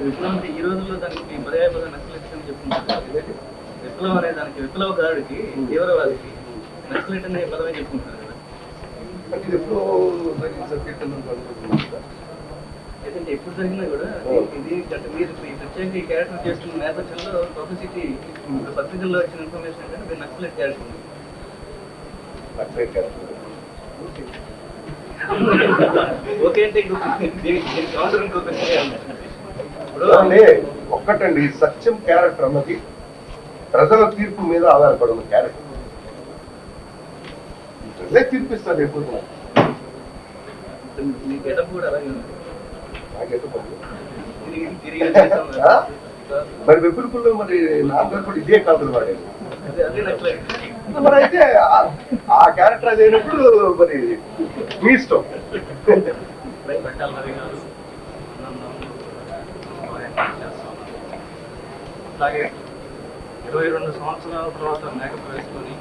విప్లవం ఈ రోజుల్లో దానికి పర్యాయపద నక్సలైట్ అని చెప్పుకుంటారు. విప్లవం అనే దానికి విప్లవకారుడికి తీవ్రవాదికి నక్సలైట్ అనే పదమే చెప్పుకుంటారు కదా. లేదంటే ఎప్పుడు జరిగినా కూడా ఇది మీరు ప్రత్యేకంగా ఈ క్యారెక్టర్ చేస్తున్న నేపథ్యంలో పబ్లిసిటీ పత్రికల్లో వచ్చిన ఇన్ఫర్మేషన్ ఏంటంటే మీరు నక్సలైట్ క్యారెక్టర్ ఓకే అంటే ఒక్కటండి, సత్యం క్యారెక్టర్ అన్నది ప్రజల తీర్పు మీద ఆధారపడిన క్యారెక్టర్. ప్రజలే తీర్పిస్తారు ఎప్పుడు. మరి వెపుల్పుల్లో మరి నాన్నగారు కూడా ఇదే కాదు వాడేది. మరి అయితే ఆ క్యారెక్టర్ అదైనప్పుడు మరి మీ ఇష్టం. అలాగే 22 సంవత్సరాల తర్వాత మేకప్ వేసుకొని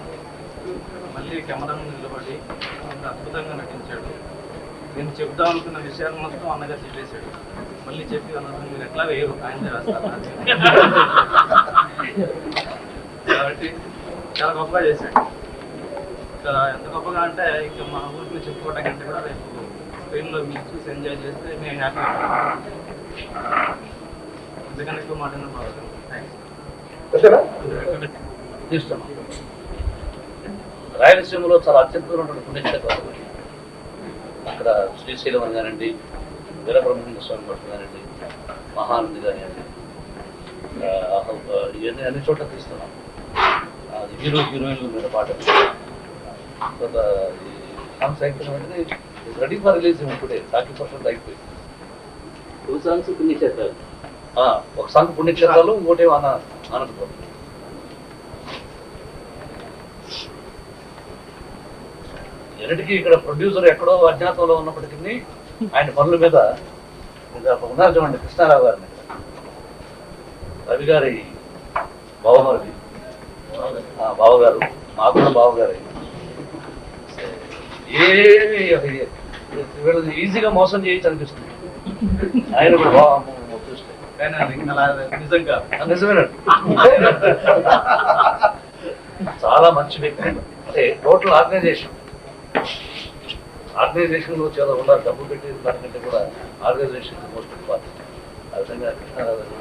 మళ్ళీ కెమెరా ముందు నిలబడి అంత అద్భుతంగా నటించాడు. నేను చెప్దాం అనుకున్న విషయాలు మొత్తం అన్నగా చెప్పేశాడు. మళ్ళీ చెప్పి అన్నది మీరు ఎట్లా వేయరు, ఆయన రాస్తారు కాబట్టి చాలా గొప్పగా చేశాడు. ఇంకా ఎంత గొప్పగా అంటే ఇంకా మా ఊరికి చెప్పుకోవడం కంటే కూడా రేపు స్క్రీన్లో మీరు చూసి ఎంజాయ్ చేస్తే మేము హ్యాపీ. ఎందుకంటే ఎక్కువ మాట్లాడిన బాగుంది. థ్యాంక్స్. రాయలసీమలో చాలా అత్యద్భుతమైనటువంటి పుణ్యక్షేత్రాలు. అక్కడ శ్రీశైలం అని కానివ్వండి, వీరబ్రహ్మణ్య స్వామి మఠం కానివ్వండి, మహానంది కానివ్వండి, ఇవన్నీ అన్ని చోట్ల తీస్తున్నాం. హీరో హీరోయిన్ల మీద పాటలు సాంగ్స్ అయిపోయిన రెడీ ఫర్ రిలీజ్ టుడే 40% అయిపోయింది. 2 సాంగ్స్ పుణ్యక్షేత్రాలు, ఒక సాంగ్ పుణ్యక్షేత్రాలు, ఇంకోటి ఆనందపురం. ఎన్నిటికీ ఇక్కడ ప్రొడ్యూసర్ ఎక్కడో అజ్ఞాతంలో ఉన్నప్పటికీ ఆయన పనుల మీద ఉన్నారు చూడండి. కృష్ణారావు గారిని, రవి గారి బావగారు, బావగారు, మాకు కూడా బావగారు. ఏమి వీళ్ళని ఈజీగా మోసం చేయొచ్చు అనిపిస్తుంది. ఆయన కూడా చూస్తే నిజంగా నిజమేనండి. చాలా మంచి వ్యక్తి. అంటే టోటల్ ఆర్గనైజేషన్ లో చాలా ఉండాలి. డబ్బు పెట్టి దానికంటే కూడా ఆర్గనైజేషన్ మోస్ట్ ఇంపార్టెంట్. ఆ విధంగా కృష్ణారావు గారు